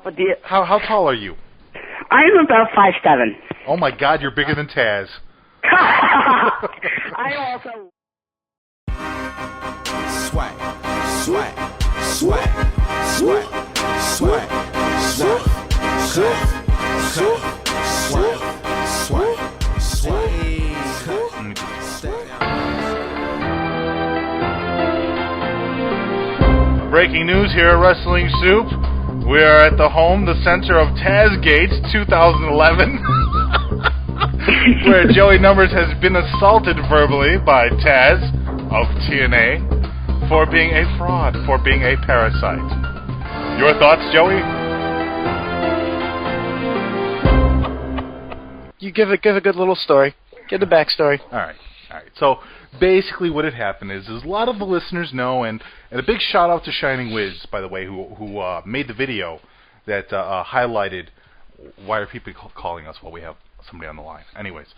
But the, How tall are you? I am about 5'7". Oh my God, you're bigger than Taz. I also... Swag, swag, swag, swag, swag, swag, swag, swag, swag, Breaking news here at Wrestling Soup. We are at the home, the center of Taz Gates 2011, where Joey Numbers has been assaulted verbally by Taz of TNA for being a fraud, for being a parasite. Your thoughts, Joey? You give a good little story. Give the backstory. All right. So basically, what had happened is a lot of the listeners know, and a big shout out to Shining Wiz, by the way, who made the video that highlighted why are people calling us while we have somebody on the line. Anyways,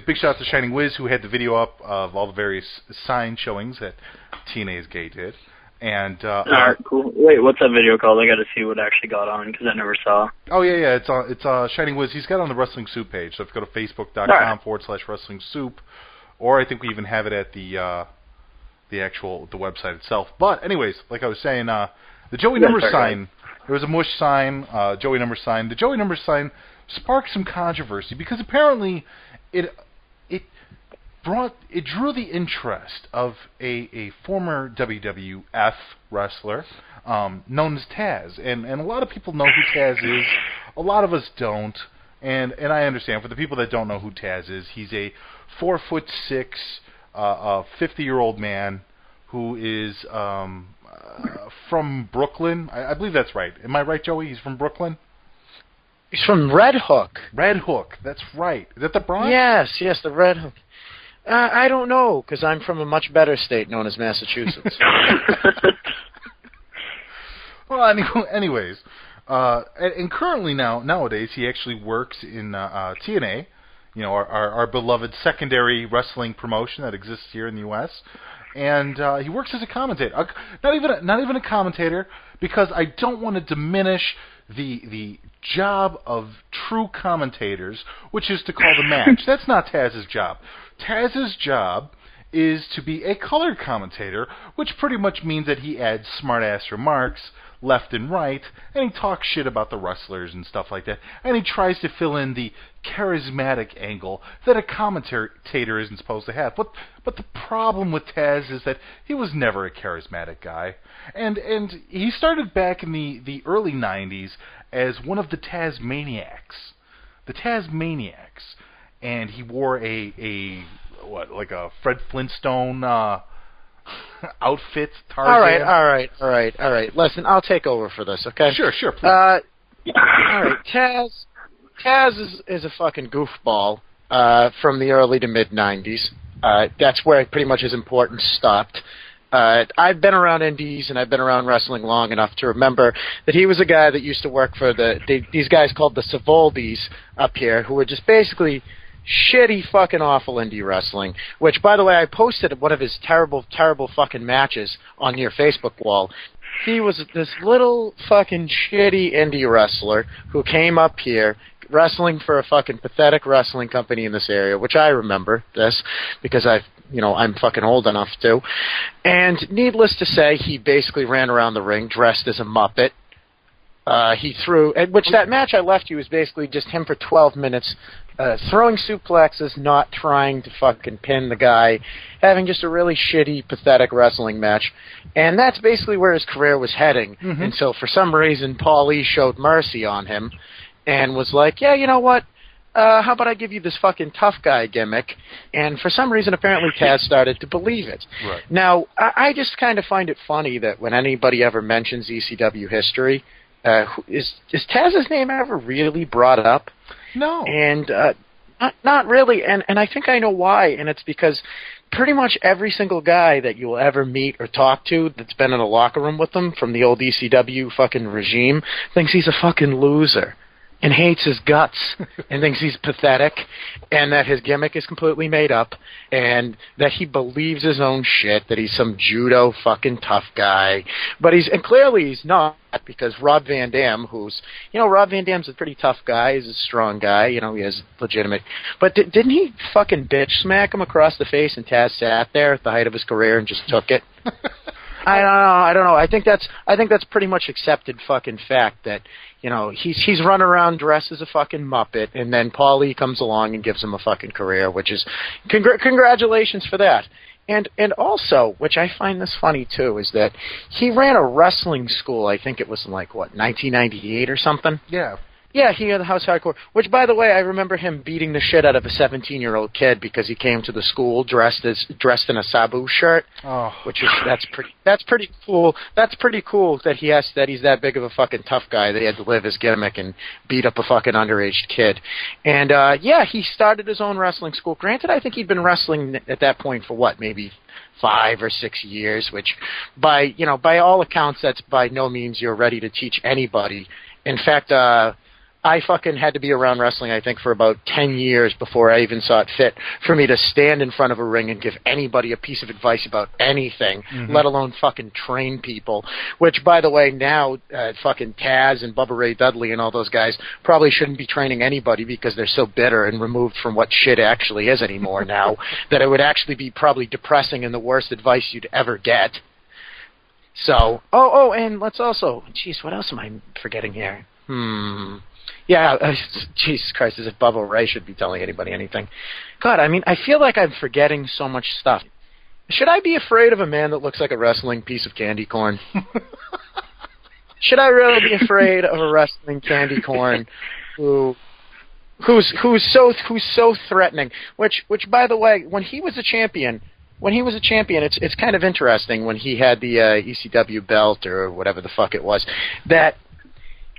big shout out to Shining Wiz, who had the video up of all the various sign showings that TNA's Gate did. And alright, cool. Wait, what's that video called? I got to see what actually got on because I never saw. Oh yeah, it's Shining Wiz. He's got it on the Wrestling Soup page. So if you go to facebook.com/Wrestling Soup, or I think we even have it at the website itself. But anyways, like I was saying, the Joey Numbers sign. There was a Mush sign, Joey Numbers sign. The Joey Numbers sign sparked some controversy because apparently it drew the interest of a former WWF wrestler known as Taz, and a lot of people know who Taz is. A lot of us don't, and I understand. For the people that don't know who Taz is, he's a 4'6", 50-year-old man who is from Brooklyn. I believe that's right. Am I right, Joey? He's from Brooklyn? He's from Red Hook. Red Hook, that's right. Is that the Bronx? Yes, the Red Hook. I don't know, because I'm from a much better state known as Massachusetts. Well, anyways, and currently nowadays he actually works in TNA, our beloved secondary wrestling promotion that exists here in the U.S. And he works as a commentator, not even a commentator, because I don't want to diminish the job of true commentators, which is to call the match. That's not Taz's job. Taz's job is to be a color commentator, which pretty much means that he adds smart-ass remarks left and right, and he talks shit about the wrestlers and stuff like that, and he tries to fill in the charismatic angle that a commentator isn't supposed to have. But the problem with Taz is that he was never a charismatic guy, and he started back in the early 90s as one of the Tazmaniacs. The Tazmaniacs. And he wore like a Fred Flintstone outfit, Tarzan. All right. Listen, I'll take over for this, okay? Sure, please. All right, Taz is a fucking goofball from the early to mid-'90s. That's where pretty much his importance stopped. I've been around indies and I've been around wrestling long enough to remember that he was a guy that used to work for these guys called the Savoldis up here, who were just basically shitty fucking awful indie wrestling, which, by the way, I posted one of his terrible fucking matches on your Facebook wall. He was this little fucking shitty indie wrestler who came up here wrestling for a fucking pathetic wrestling company in this area, which I remember this because I'm fucking old enough to. And needless to say, he basically ran around the ring dressed as a Muppet. That match I left you was basically just him for 12 minutes, throwing suplexes, not trying to fucking pin the guy, having just a really shitty, pathetic wrestling match. And that's basically where his career was heading. Mm-hmm. And so for some reason, Paul E. showed mercy on him and was like, yeah, you know what? How about I give you this fucking tough guy gimmick? And for some reason, apparently Taz started to believe it. Right. Now, I just kind of find it funny that when anybody ever mentions ECW history, is Taz's name ever really brought up? No. And not really. And I think I know why. And it's because pretty much every single guy that you'll ever meet or talk to that's been in a locker room with them from the old ECW fucking regime thinks he's a fucking loser. and hates his guts and thinks he's pathetic and that his gimmick is completely made up and that he believes his own shit, that he's some judo fucking tough guy. But and clearly he's not, because Rob Van Dam, Rob Van Dam's a pretty tough guy, he's a strong guy, he has legitimate, but didn't he fucking bitch smack him across the face and Taz sat there at the height of his career and just took it? I don't know. I think that's pretty much accepted fucking fact that, he's run around dressed as a fucking Muppet, and then Paul Lee comes along and gives him a fucking career, which is congratulations for that. And also, which I find this funny too, is that he ran a wrestling school. I think it was in 1998 or something. Yeah. Yeah, he had the House Hardcore, which, by the way, I remember him beating the shit out of a 17-year-old kid because he came to the school dressed in a Sabu shirt. Oh. That's pretty cool. That's pretty cool that he's that big of a fucking tough guy that he had to live his gimmick and beat up a fucking underage kid. And he started his own wrestling school. Granted, I think he'd been wrestling at that point for maybe 5 or 6 years, which by all accounts, that's by no means you're ready to teach anybody. In fact, I fucking had to be around wrestling, I think, for about 10 years before I even saw it fit for me to stand in front of a ring and give anybody a piece of advice about anything, let alone fucking train people. Which, by the way, now fucking Taz and Bubba Ray Dudley and all those guys probably shouldn't be training anybody because they're so bitter and removed from what shit actually is anymore now that it would actually be probably depressing and the worst advice you'd ever get. So, and let's also, jeez, what else am I forgetting here? Yeah, Jesus Christ, as if Bubba Ray should be telling anybody anything. God, I feel like I'm forgetting so much stuff. Should I be afraid of a man that looks like a wrestling piece of candy corn? Should I really be afraid of a wrestling candy corn who's so threatening? Which, by the way, when he was a champion, it's kind of interesting when he had the ECW belt or whatever the fuck it was, that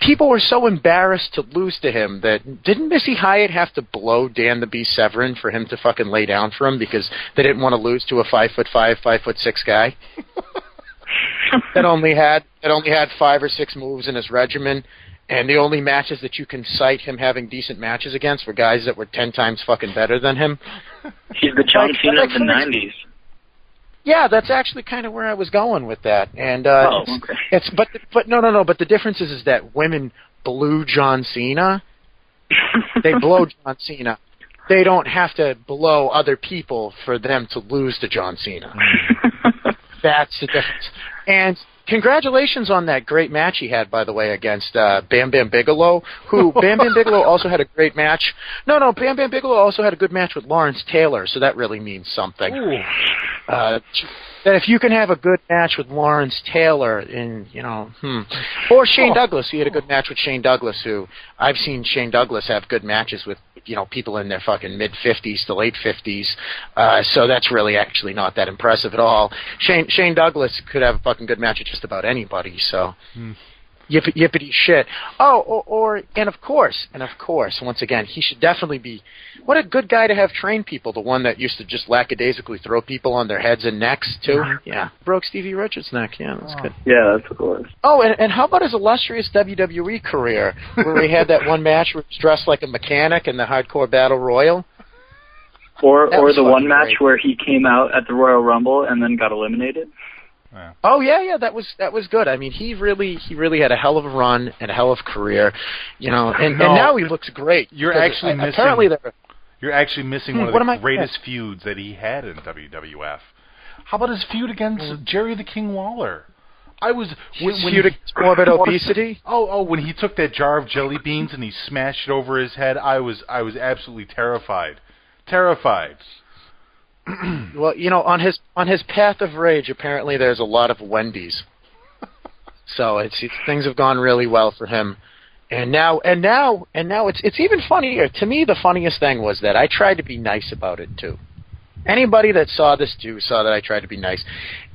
people were so embarrassed to lose to him that didn't Missy Hyatt have to blow Dan the Beast Severin for him to fucking lay down for him because they didn't want to lose to a 5'5", 5'6" guy that only had 5 or 6 moves in his regimen, and the only matches that you can cite him having decent matches against were guys that were 10 times fucking better than him. He's the John Cena of the 90s. Yeah, that's actually kind of where I was going with that. And okay. But the difference is that women blew John Cena. They blow John Cena. They don't have to blow other people for them to lose to John Cena. That's the difference. And congratulations on that great match he had, by the way, against Bam Bam Bigelow, who Bam Bam Bigelow also had a great match. No, Bam Bam Bigelow also had a good match with Lawrence Taylor, so that really means something. That if you can have a good match with Lawrence Taylor or Shane Douglas, he had a good match with Shane Douglas, who I've seen Shane Douglas have good matches with, people in their fucking mid-50s to late 50s, so that's really actually not that impressive at all. Shane Douglas could have a fucking good match with just about anybody, so yippity shit. And of course, once again, he should definitely be, what a good guy to have train people, the one that used to just lackadaisically throw people on their heads and necks, too. Yeah, broke Stevie Richards' neck, yeah, that's good. Yeah, that's cool. Oh, and how about his illustrious WWE career, where he had that one match where he was dressed like a mechanic in the Hardcore Battle Royal? Or the one match where he came out at the Royal Rumble and then got eliminated? Yeah. Oh yeah, that was good. He really had a hell of a run and a hell of a career, and now he looks great. You're actually missing. Apparently, you're actually missing one of the greatest feuds that he had in WWF. How about his feud against Jerry the King Lawler? Feud against morbid obesity. When he took that jar of jelly beans and he smashed it over his head, I was absolutely terrified. Well, on his path of rage, apparently there's a lot of Wendy's. So things have gone really well for him. And now it's even funnier. To me, the funniest thing was that I tried to be nice about it too. Anybody that saw this too saw that I tried to be nice.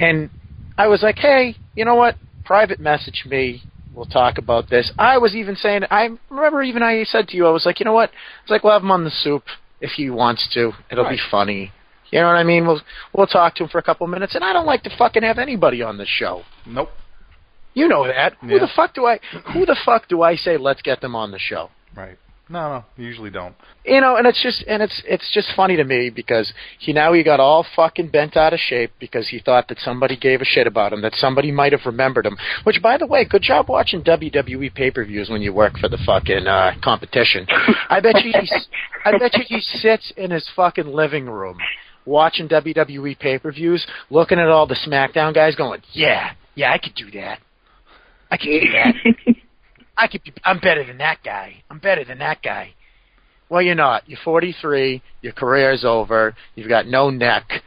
And I was like, hey, you know what? Private message me. We'll talk about this. I was even saying, I remember even I said to you, I was like, you know what? It's like, we'll have him on the soup if he wants to. It'll be funny. You know what I mean? We'll talk to him for a couple of minutes, and I don't like to fucking have anybody on the show. Nope. You know that. Yeah. Who the fuck do I say let's get them on the show? Right. No, you usually don't. And it's just funny to me because he got all fucking bent out of shape because he thought that somebody gave a shit about him, that somebody might have remembered him. Which, by the way, good job watching WWE pay-per-views when you work for the fucking competition. I bet you he sits in his fucking living room watching WWE pay-per-views, looking at all the SmackDown guys, going, "Yeah, I could do that. I could do that." I'm better than that guy. I'm better than that guy. Well, you're not. You're 43. Your career's over. You've got no neck.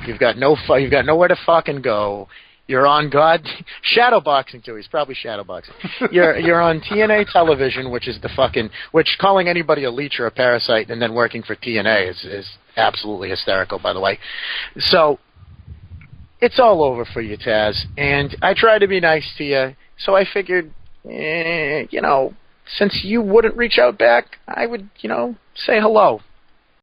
You've got nowhere to fucking go. You're on shadowboxing too. He's probably shadowboxing. You're on TNA television, which calling anybody a leech or a parasite and then working for TNA is absolutely hysterical, by the way. So it's all over for you, Taz. And I tried to be nice to you, so I figured, since you wouldn't reach out back, I would, say hello.